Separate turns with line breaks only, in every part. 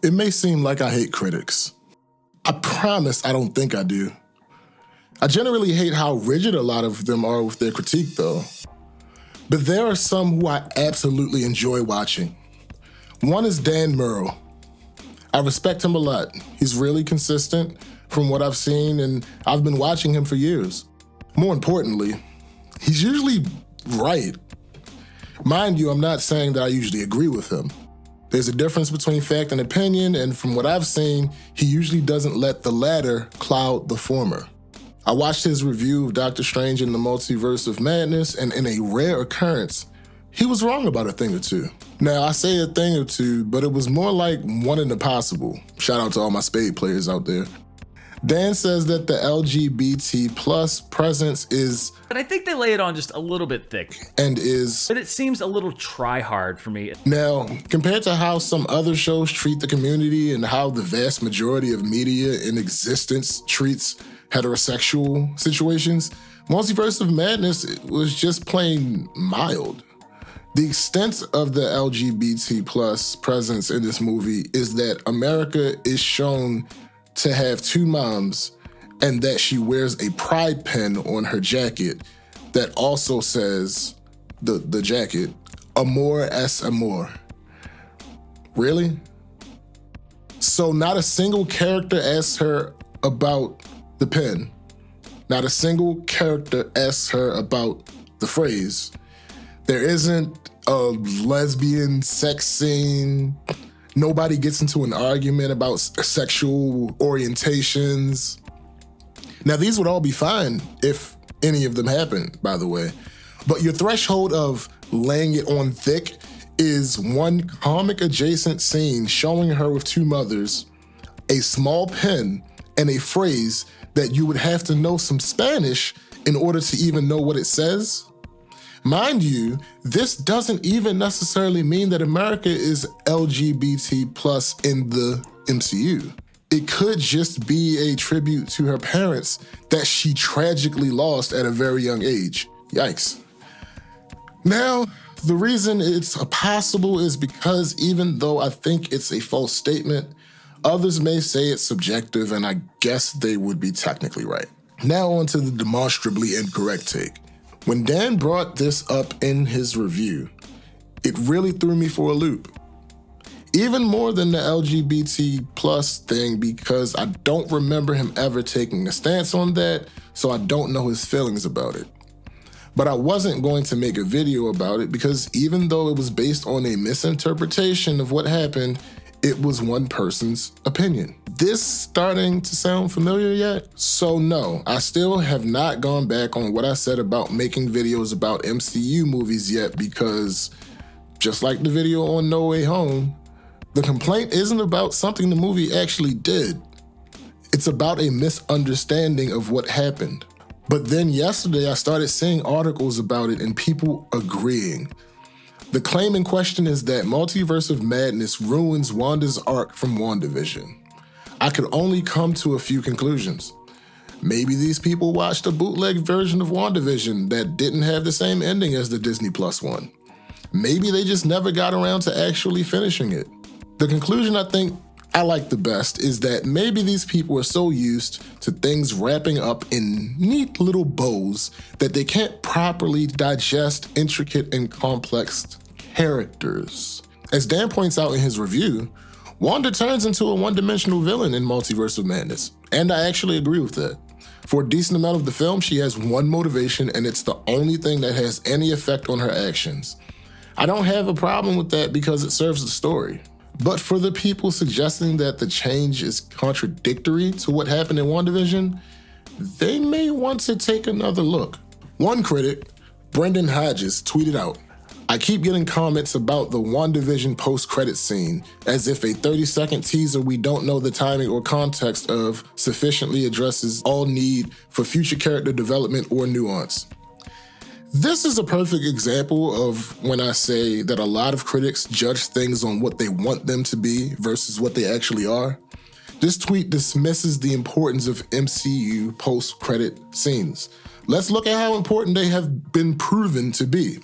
It may seem like I hate critics. I promise I don't think I do. I generally hate how rigid a lot of them are with their critique, though. But there are some who I absolutely enjoy watching. One is Dan Murrow. I respect him a lot. He's really consistent from what I've seen, and I've been watching him for years. More importantly, he's usually right. Mind you, I'm not saying that I usually agree with him. There's a difference between fact and opinion, and from what I've seen, he usually doesn't let the latter cloud the former. I watched his review of Doctor Strange in the Multiverse of Madness, and in a rare occurrence, he was wrong about a thing or two. Now, I say a thing or two, but it was more like one in the possible. Shout out to all my spade players out there. Dan says that the LGBT plus presence is...
But I think they lay it on just a little bit thick.
And is...
But it seems a little try-hard for me.
Now, compared to how some other shows treat the community and how the vast majority of media in existence treats heterosexual situations, Multiverse of Madness was just plain mild. The extent of the LGBT plus presence in this movie is that America is shown to have two moms and that she wears a pride pin on her jacket that also says, the jacket, Amor es Amor. Really? So not a single character asks her about the pin. Not a single character asks her about the phrase. There isn't a lesbian sex scene. Nobody gets into an argument about sexual orientations. Now, these would all be fine if any of them happened, by the way. But your threshold of laying it on thick is one comic-adjacent scene showing her with two mothers, a small pen, and a phrase that you would have to know some Spanish in order to even know what it says. Mind you, this doesn't even necessarily mean that America is LGBT plus in the MCU. It could just be a tribute to her parents that she tragically lost at a very young age. Yikes. Now, the reason it's possible is because even though I think it's a false statement, others may say it's subjective, and I guess they would be technically right. Now on to the demonstrably incorrect take. When Dan brought this up in his review, it really threw me for a loop. Even more than the LGBT plus thing, because I don't remember him ever taking a stance on that, so I don't know his feelings about it. But I wasn't going to make a video about it because even though it was based on a misinterpretation of what happened, it was one person's opinion. This starting to sound familiar yet? So no, I still have not gone back on what I said about making videos about MCU movies yet because just like the video on No Way Home, the complaint isn't about something the movie actually did. It's about a misunderstanding of what happened. But then yesterday I started seeing articles about it and people agreeing. The claim in question is that Multiverse of Madness ruins Wanda's arc from WandaVision. I could only come to a few conclusions. Maybe these people watched a bootleg version of WandaVision that didn't have the same ending as the Disney Plus one. Maybe they just never got around to actually finishing it. The conclusion I think I like the best is that maybe these people are so used to things wrapping up in neat little bows that they can't properly digest intricate and complex characters. As Dan points out in his review, Wanda turns into a one-dimensional villain in Multiverse of Madness, and I actually agree with that. For a decent amount of the film, she has one motivation, and it's the only thing that has any effect on her actions. I don't have a problem with that because it serves the story. But for the people suggesting that the change is contradictory to what happened in WandaVision, they may want to take another look. One critic, Brendan Hodges, tweeted out, "I keep getting comments about the WandaVision post-credit scene, as if a 30-second teaser we don't know the timing or context of sufficiently addresses all need for future character development or nuance." This is a perfect example of when I say that a lot of critics judge things on what they want them to be versus what they actually are. This tweet dismisses the importance of MCU post-credit scenes. Let's look at how important they have been proven to be.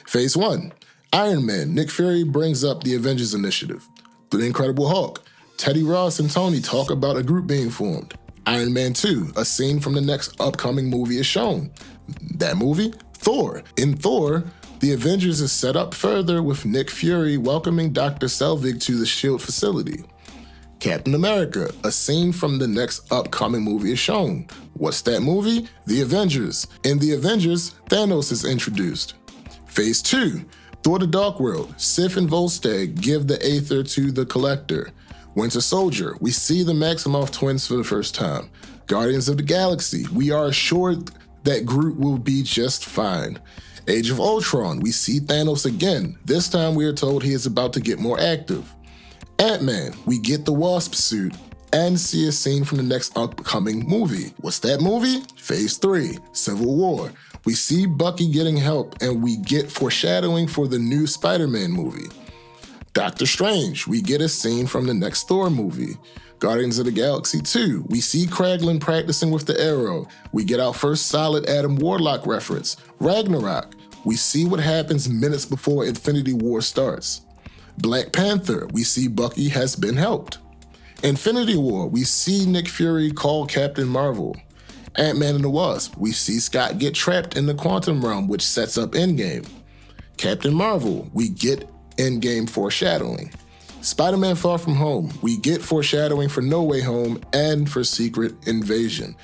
Phase 1, Iron Man, Nick Fury brings up the Avengers Initiative. The Incredible Hulk, Teddy Ross and Tony talk about a group being formed. Iron Man 2, a scene from the next upcoming movie is shown. That movie? Thor. In Thor, the Avengers is set up further with Nick Fury welcoming Dr. Selvig to the S.H.I.E.L.D. facility. Captain America, a scene from the next upcoming movie is shown. What's that movie? The Avengers. In The Avengers, Thanos is introduced. Phase 2, Thor the Dark World, Sif and Volstagg give the Aether to the Collector. Winter Soldier, we see the Maximoff twins for the first time. Guardians of the Galaxy, we are assured that Groot will be just fine. Age of Ultron, we see Thanos again. This time we are told he is about to get more active. Ant-Man, we get the Wasp suit and see a scene from the next upcoming movie. What's that movie? Phase 3, Civil War. We see Bucky getting help and we get foreshadowing for the new Spider-Man movie. Doctor Strange, we get a scene from the next Thor movie. Guardians of the Galaxy 2, we see Kraglin practicing with the arrow. We get our first solid Adam Warlock reference. Ragnarok, we see what happens minutes before Infinity War starts. Black Panther, we see Bucky has been helped. Infinity War, we see Nick Fury call Captain Marvel. Ant-Man and the Wasp, we see Scott get trapped in the quantum realm, which sets up Endgame. Captain Marvel, we get Endgame foreshadowing. Spider-Man Far From Home, we get foreshadowing for No Way Home and for Secret Invasion.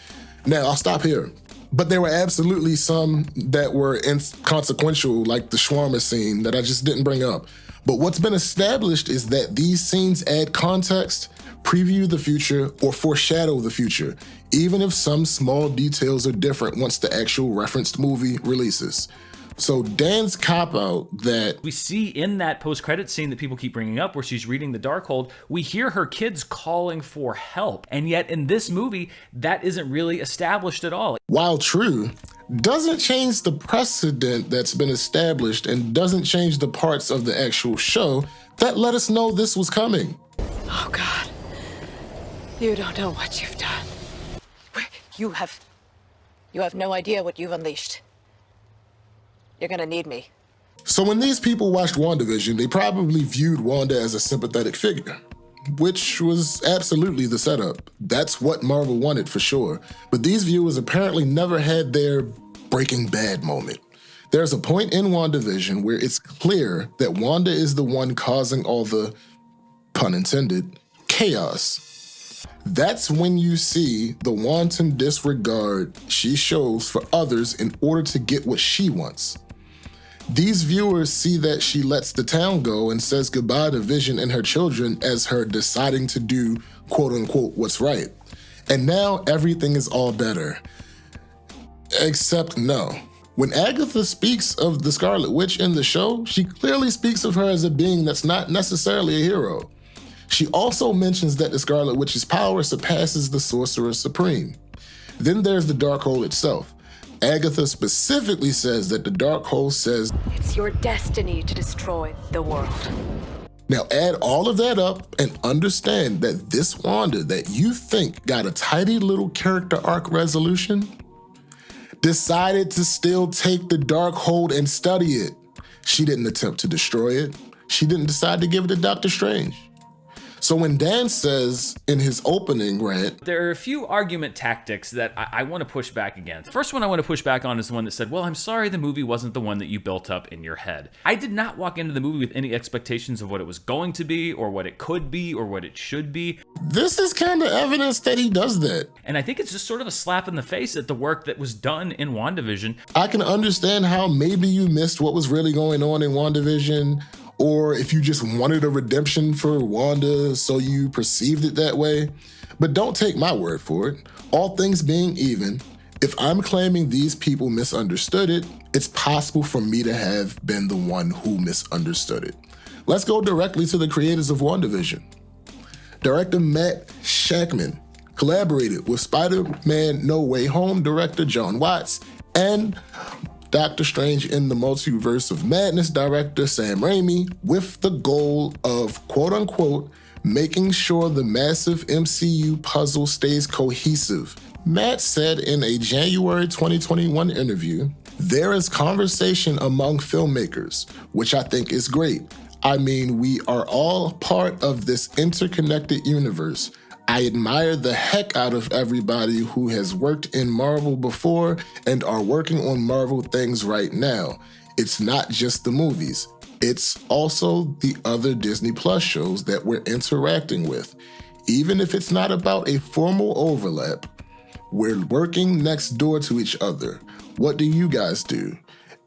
Now, I'll stop here. But there were absolutely some that were inconsequential, like the shawarma scene that I just didn't bring up. But what's been established is that these scenes add context, preview the future, or foreshadow the future, even if some small details are different once the actual referenced movie releases. So Dan's cop-out that
we see in that post-credit scene that people keep bringing up where she's reading the Darkhold, we hear her kids calling for help. And yet in this movie, that isn't really established at all.
While true, doesn't change the precedent that's been established and doesn't change the parts of the actual show that let us know this was coming.
Oh God, you don't know what you've done. You have no idea what you've unleashed. You're gonna need me.
So when these people watched WandaVision, they probably viewed Wanda as a sympathetic figure, which was absolutely the setup. That's what Marvel wanted for sure. But these viewers apparently never had their Breaking Bad moment. There's a point in WandaVision where it's clear that Wanda is the one causing all the, pun intended, chaos. That's when you see the wanton disregard she shows for others in order to get what she wants. These viewers see that she lets the town go and says goodbye to Vision and her children as her deciding to do quote-unquote what's right. And now everything is all better. Except no. When Agatha speaks of the Scarlet Witch in the show, she clearly speaks of her as a being that's not necessarily a hero. She also mentions that the Scarlet Witch's power surpasses the Sorcerer Supreme. Then there's the Darkhold itself. Agatha specifically says that the Darkhold says,
"It's your destiny to destroy the world."
Now add all of that up and understand that this Wanda that you think got a tidy little character arc resolution decided to still take the Darkhold and study it. She didn't attempt to destroy it. She didn't decide to give it to Doctor Strange. So when Dan says in his opening rant,
there are a few argument tactics that I want to push back against. The first one I want to push back on is the one that said, well, I'm sorry the movie wasn't the one that you built up in your head. I did not walk into the movie with any expectations of what it was going to be or what it could be or what it should be.
This is kind of evidence that he does that.
And I think it's just sort of a slap in the face at the work that was done in WandaVision.
I can understand how maybe you missed what was really going on in WandaVision, or if you just wanted a redemption for Wanda, so you perceived it that way. But don't take my word for it. All things being even, if I'm claiming these people misunderstood it, it's possible for me to have been the one who misunderstood it. Let's go directly to the creators of WandaVision. Director Matt Shakman collaborated with Spider-Man No Way Home director John Watts and Doctor Strange in the Multiverse of Madness director Sam Raimi with the goal of, quote-unquote, making sure the massive MCU puzzle stays cohesive. Matt said in a January 2021 interview, "There is conversation among filmmakers, which I think is great. I mean, we are all part of this interconnected universe. I admire the heck out of everybody who has worked in Marvel before and are working on Marvel things right now. It's not just the movies. It's also the other Disney Plus shows that we're interacting with. Even if it's not about a formal overlap, we're working next door to each other. What do you guys do?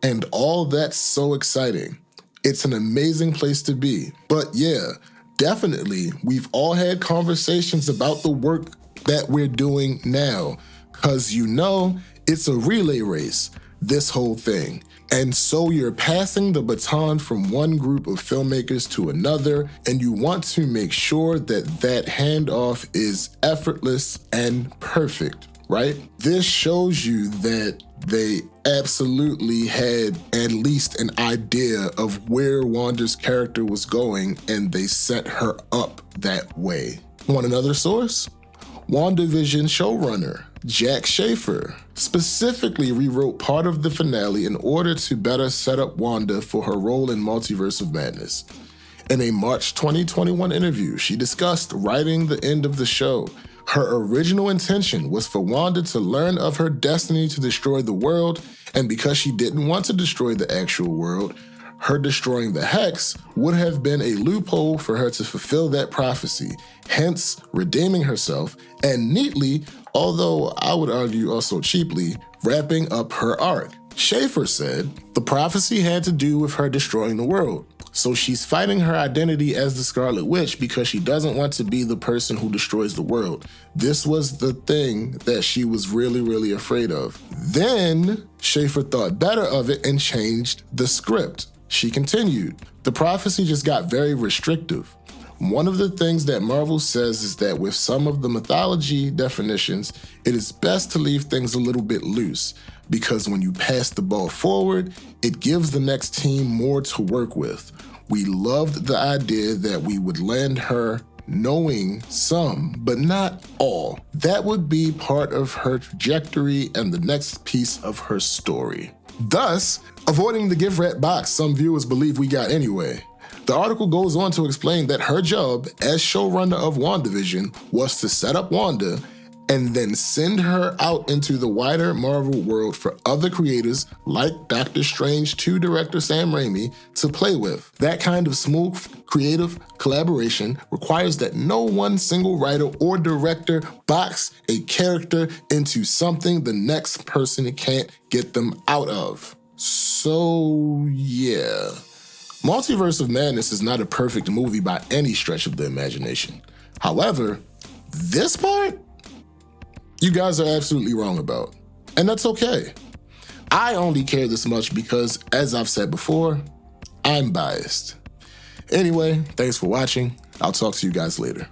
And all that's so exciting. It's an amazing place to be. But yeah, definitely, we've all had conversations about the work that we're doing now. Cause it's a relay race, this whole thing. And so you're passing the baton from one group of filmmakers to another, and you want to make sure that handoff is effortless and perfect, right? This shows you that they absolutely had at least an idea of where Wanda's character was going, and they set her up that way. Want another source? WandaVision showrunner Jack Schaefer specifically rewrote part of the finale in order to better set up Wanda for her role in Multiverse of Madness. In a March 2021 interview, she discussed writing the end of the show. Her original intention was for Wanda to learn of her destiny to destroy the world, and because she didn't want to destroy the actual world, her destroying the Hex would have been a loophole for her to fulfill that prophecy, hence redeeming herself and neatly, although I would argue also cheaply, wrapping up her arc. Schaefer said the prophecy had to do with her destroying the world. So she's fighting her identity as the Scarlet Witch because she doesn't want to be the person who destroys the world. This was the thing that she was really, really afraid of. Then Schaefer thought better of it and changed the script. She continued, the prophecy just got very restrictive. One of the things that Marvel says is that with some of the mythology definitions, it is best to leave things a little bit loose, because when you pass the ball forward, it gives the next team more to work with. We loved the idea that we would land her knowing some, but not all. That would be part of her trajectory and the next piece of her story. Thus, avoiding the gift wrap box some viewers believe we got anyway. The article goes on to explain that her job as showrunner of WandaVision was to set up Wanda and then send her out into the wider Marvel world for other creators like Doctor Strange 2 director Sam Raimi to play with. That kind of smooth, creative collaboration requires that no one single writer or director box a character into something the next person can't get them out of. So yeah. Multiverse of Madness is not a perfect movie by any stretch of the imagination. However, this part, you guys are absolutely wrong about. And that's okay. I only care this much because, as I've said before, I'm biased. Anyway, thanks for watching. I'll talk to you guys later.